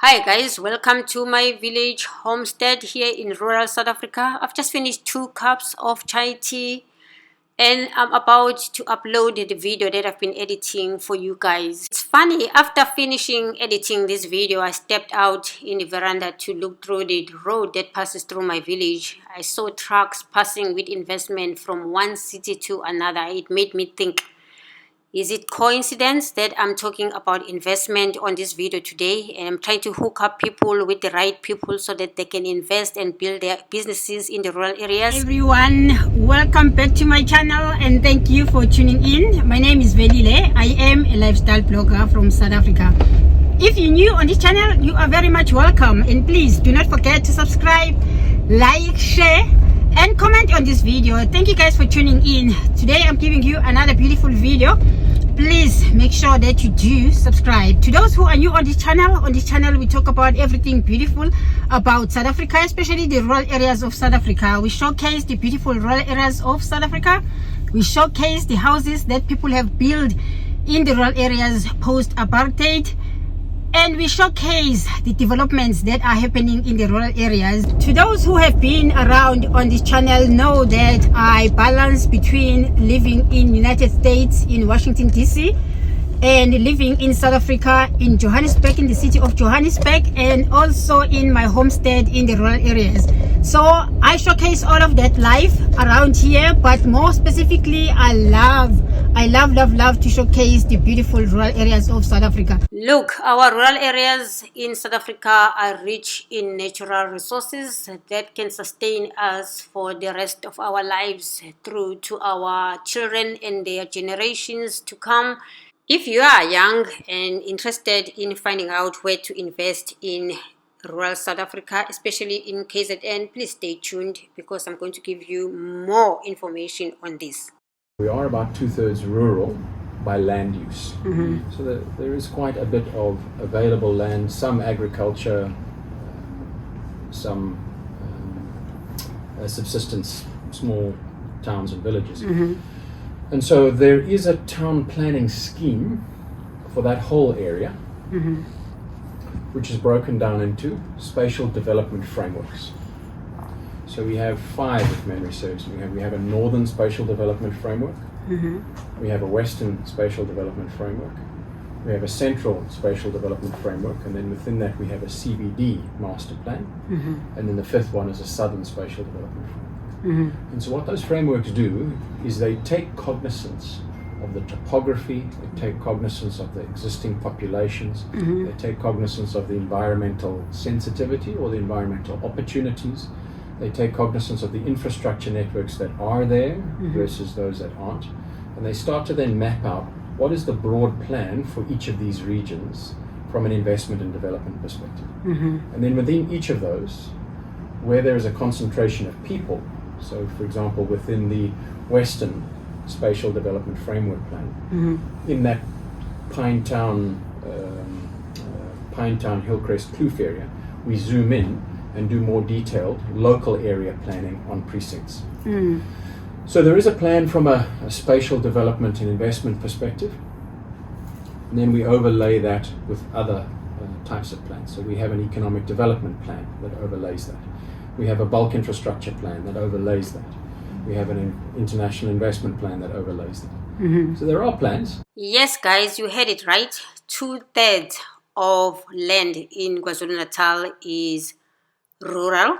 Hi guys, welcome to my village homestead here in rural South Africa. I've just finished 2 cups of chai tea and I'm about to upload the video that I've been editing for you guys. It's funny, after finishing editing this video, I stepped out in the veranda to look through the road that passes through my village. I saw trucks passing with investment from one city to another. It made me think, is it coincidence that I'm talking about investment on this video today? And I'm trying to hook up people with the right people so that they can invest and build their businesses in the rural areas. Everyone, welcome back to my channel and thank you for tuning in. My name is Velile. I am a lifestyle blogger from South Africa. If you're new on this channel, you are very much welcome. And please do not forget to subscribe, like, share, and comment on this video. Thank you guys for tuning in. Today I'm giving you another beautiful video. Please make sure that you do subscribe. To those who are new on this channel we talk about everything beautiful about South Africa, especially the rural areas of South Africa. We showcase the beautiful rural areas of South Africa. We showcase the houses that people have built in the rural areas post-apartheid. And we showcase the developments that are happening in the rural areas. To those who have been around on this channel know that I balance between living in United States in Washington DC and living in South Africa in Johannesburg, in the city of Johannesburg, and also in my homestead in the rural areas. So I showcase all of that life around here, but more specifically I love to showcase the beautiful rural areas of South Africa. Look, our rural areas in South Africa are rich in natural resources that can sustain us for the rest of our lives through to our children and their generations to come. If you are young and interested in finding out where to invest in rural South Africa, especially in KZN, please stay tuned because I'm going to give you more information on this. We are about 2/3 rural by land use. So there is quite a bit of available land, some agriculture, some subsistence, small towns and villages. And so there is a town planning scheme for that whole area, which is broken down into spatial development frameworks. So we have 5, if memory serves me. We have a northern spatial development framework, we have a western spatial development framework, we have a central spatial development framework, and then within that we have a CBD master plan, and then the 5th one is a southern spatial development framework. And so what those frameworks do is they take cognizance of the topography, they take cognizance of the existing populations, they take cognizance of the environmental sensitivity or the environmental opportunities, they take cognizance of the infrastructure networks that are there versus those that aren't, and they start to then map out what is the broad plan for each of these regions from an investment and development perspective. And then within each of those, where there is a concentration of people, so for example within the Western Spatial Development Framework Plan, in that Pinetown, Hillcrest, Kloof area, we zoom in and do more detailed local area planning on precincts. So there is a plan from a spatial development and investment perspective, and then we overlay that with other types of plans. So we have an economic development plan that overlays that. We have a bulk infrastructure plan that overlays that. We have an international investment plan that overlays that. So there are plans. Yes guys, you heard it right. 2/3 of land in KwaZulu-Natal is rural.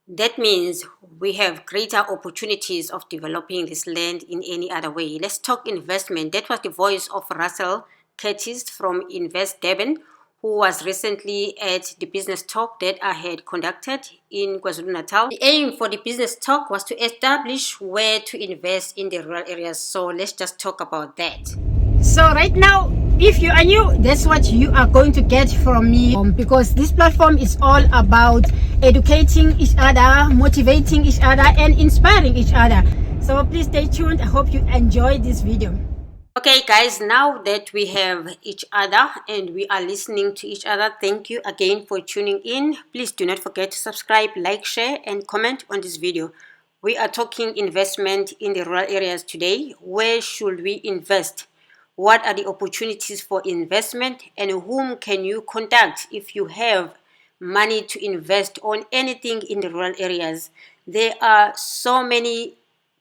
That means we have greater opportunities of developing this land in any other way. Let's talk investment. That was the voice of Russell Curtis from Invest Durban, who was recently at the business talk that I had conducted in KwaZulu-Natal. The aim for the business talk was to establish where to invest in the rural areas. So let's just talk about that. So right now, if you are new, that's what you are going to get from me, because this platform is all about educating each other, motivating each other, and inspiring each other. So please stay tuned. I hope you enjoyed this video. Okay guys, now that we have each other and we are listening to each other, thank you again for tuning in. Please do not forget to subscribe, like, share, and comment on this video. We are talking investment in the rural areas today. Where should we invest? what are the opportunities for investment, and whom can you contact if you have money to invest on anything in the rural areas. There are so many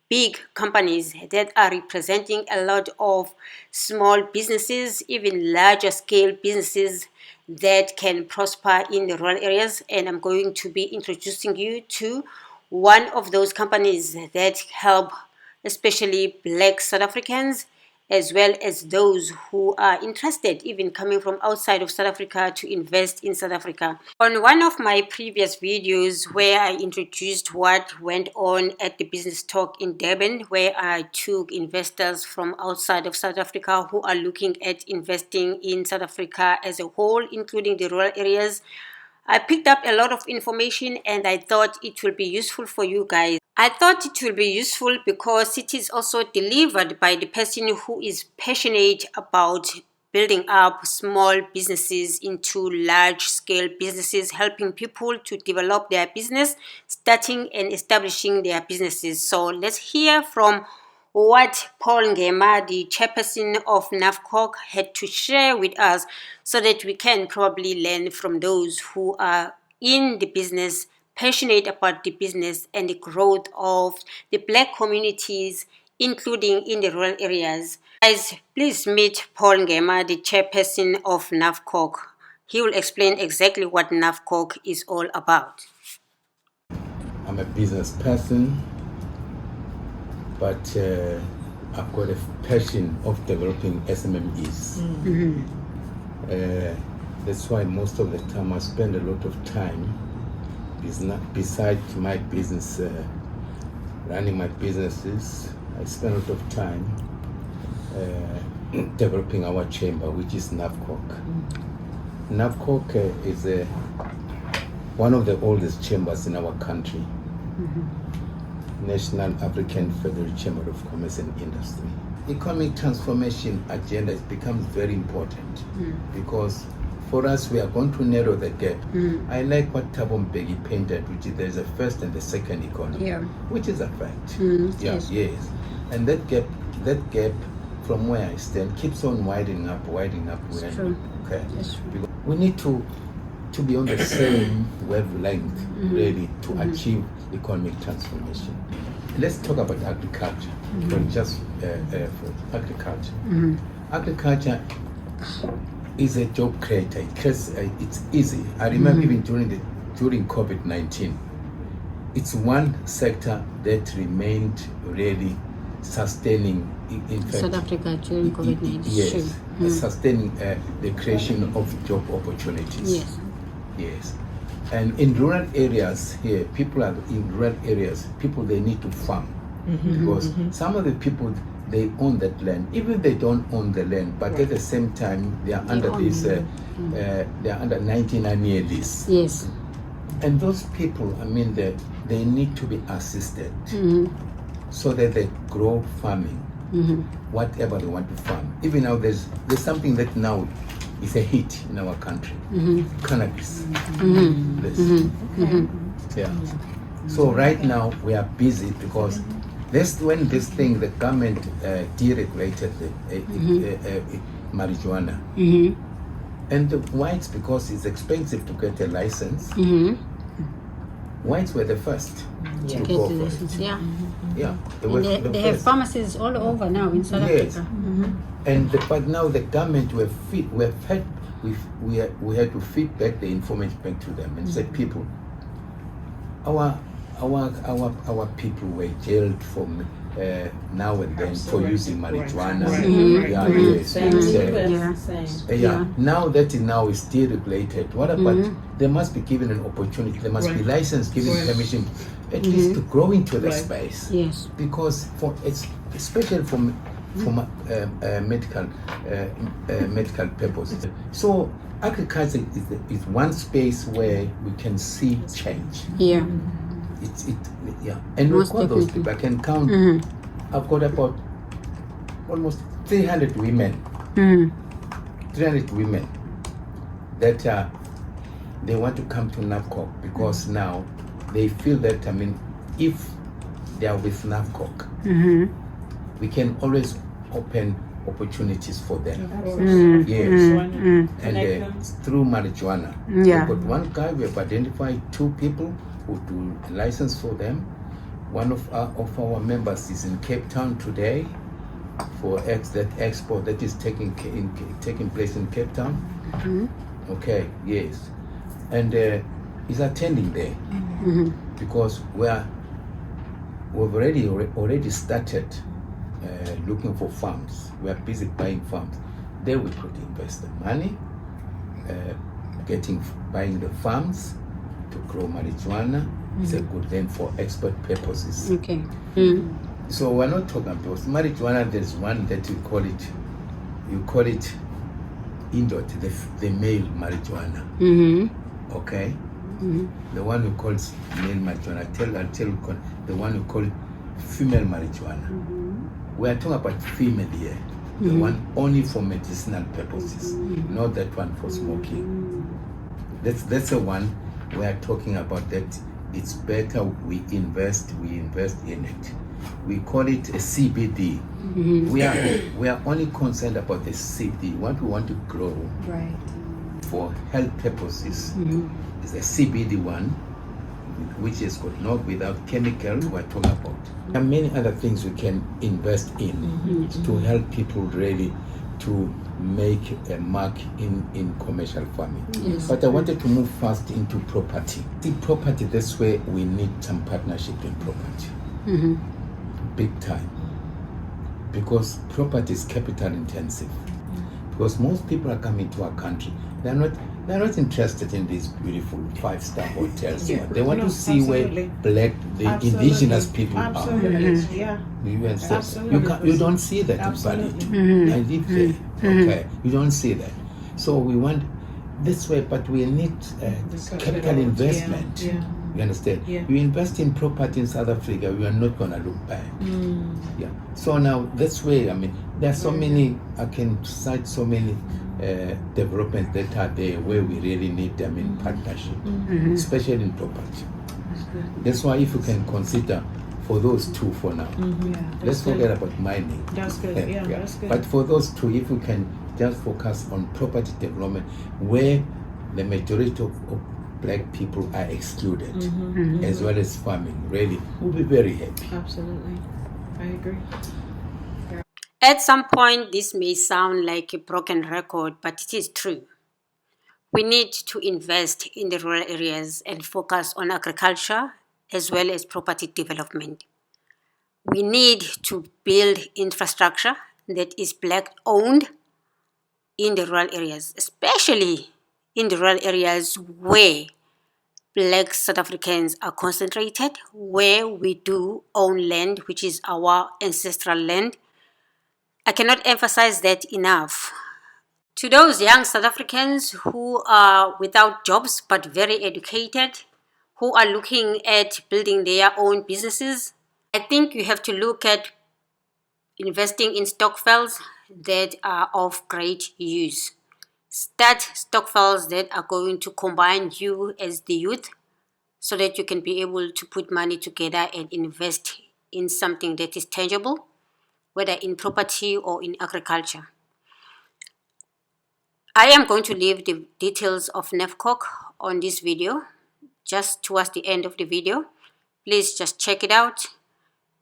big companies that are representing a lot of small businesses, even larger scale businesses that can prosper in the rural areas. And I'm going to be introducing you to one of those companies that help especially Black South Africans, as well as those who are interested, even coming from outside of South Africa, to invest in South Africa. On one of my previous videos where I introduced what went on at the Business Talk in Durban, where I took investors from outside of South Africa who are looking at investing in South Africa as a whole, including the rural areas, I picked up a lot of information and I thought it will be useful for you guys. I thought it will be useful because it is also delivered by the person who is passionate about building up small businesses into large-scale businesses, helping people to develop their business, starting and establishing their businesses. So let's hear from what Paul Ngema, the chairperson of NAFCOC, had to share with us so that we can probably learn from those who are in the business, passionate about the business and the growth of the Black communities, including in the rural areas. Guys, please meet Paul Ngema, the chairperson of NAFCOC. He will explain exactly what NAFCOC is all about. I'm a business person, but I've got a passion of developing SMMEs. That's why most of the time I spend a lot of time, besides my business, running my businesses, I spend a lot of time developing our chamber, which is NAFCOC. NAFCOC is one of the oldest chambers in our country. National African Federal Chamber of Commerce and Industry. Economic transformation agenda has become very important because for us we are going to narrow the gap. I like what Thabo Mbeki painted, which is there's a first and the second economy, which is a fact. Yes. And that gap from where I stand keeps on widening up. Okay. We need to be on the same wavelength really to achieve economic transformation. Let's talk about agriculture. Just for agriculture. Agriculture is a job creator. It's easy. I remember even during COVID-19, it's one sector that remained really sustaining. In fact, South Africa during COVID-19. Yes, sustaining the creation of job opportunities. Yes. And in rural areas here, people they need to farm because some of the people, they own that land. Even they don't own the land, but at the same time, they are under this, they are under 99-year lease. Yes. And those people, I mean, they need to be assisted so that they grow farming, whatever they want to farm. Even now, there's something that now is a hit in our country, cannabis. Yeah. So right now we are busy because that's when this thing, the government deregulated the marijuana. And the whites, because it's expensive to get a license, whites were the first to get go the for license. it. Yeah. They have pharmacies all over now in South Africa. And but now the government we had to feed back the information back to them and say, people, our people were jailed for now and then for using marijuana. Now that is deregulated. What about they must be given an opportunity? They must be licensed, given permission, at least to grow into the space. Yes. Because especially for medical purposes. So agriculture is one space where we can see change. And we call those people. I can count. I've got about almost 300 women. 300 women that they want to come to NAFCOC because now they feel that if they are with NAFCOC, we can always open opportunities for them. Yes. And through marijuana, Yeah. we've got one guy, we have identified 2 people who do a license for them. One of our members is in Cape Town today for that expo that is taking place in Cape Town. Okay, yes, and he's attending there because we've already started looking for farms. We are busy buying farms. There we could invest the money, buying the farms to grow marijuana. It's a good then for export purposes. Okay. So we're not talking about marijuana. There's one that you call it indot, the male marijuana. Okay. The one who calls male marijuana. I'll tell you the one who call it female marijuana. We are talking about female here. The one only for medicinal purposes, not that one for smoking. That's the one we are talking about. That it's better we invest in it. We call it a CBD. We are only concerned about the CBD. What we want to grow for health purposes is a CBD one, which is good, not without chemicals. We're talking about. There are many other things we can invest in to help people really to make a mark in commercial farming. But I wanted to move fast into property. See, property, that's where we need some partnership in property. Big time. Because property is capital intensive. Because most people are coming to our country, they're not interested in these beautiful 5-star hotels. They want to see where the indigenous people are. You understand? You don't see that in Bali. I live there. Okay, you don't see that. So we want this way, but we need capital investment. You understand? You invest in property in South Africa, we are not going to look back. So now this way, I mean, there are so many. I can cite so many developments that are there where we really need them in partnership, especially in property. That's why if you can consider for those 2 for now, let's forget about mining. That's good. That's good. But for those 2, if you can just focus on property development, where the majority of Black people are excluded, as well as farming, really, we'll be very happy. Absolutely, I agree. At some point, this may sound like a broken record, but it is true. We need to invest in the rural areas and focus on agriculture as well as property development. We need to build infrastructure that is Black-owned in the rural areas, especially in the rural areas where Black South Africans are concentrated, where we do own land, which is our ancestral land. I cannot emphasize that enough. To those young South Africans who are without jobs but very educated, who are looking at building their own businesses, I think you have to look at investing in stokvels that are of great use. Start stokvels that are going to combine you as the youth so that you can be able to put money together and invest in something that is tangible, whether in property or in agriculture. I am going to leave the details of NEFCOC on this video just towards the end of the video. Please just check it out,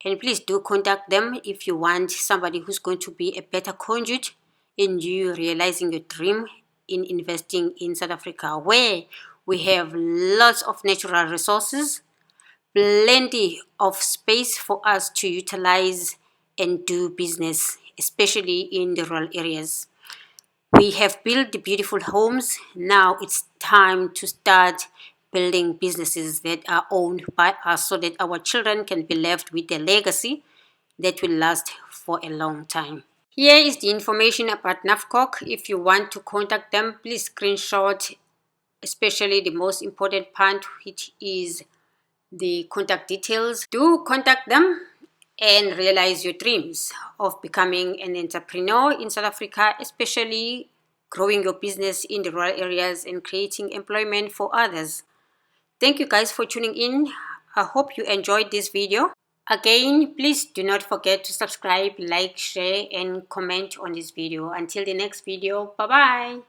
and please do contact them if you want somebody who's going to be a better conduit in you realizing your dream in investing in South Africa, where we have lots of natural resources, plenty of space for us to utilize and do business, especially in the rural areas. We have built the beautiful homes. Now it's time to start building businesses that are owned by us so that our children can be left with a legacy that will last for a long time. Here is the information about NAFCOC. If you want to contact them, please screenshot, especially the most important part, which is the contact details. Do contact them and realize your dreams of becoming an entrepreneur in South Africa, especially growing your business in the rural areas and creating employment for others. Thank you guys for tuning in. I hope you enjoyed this video. Again, please do not forget to subscribe, like, share, and comment on this video. Until the next video, bye-bye.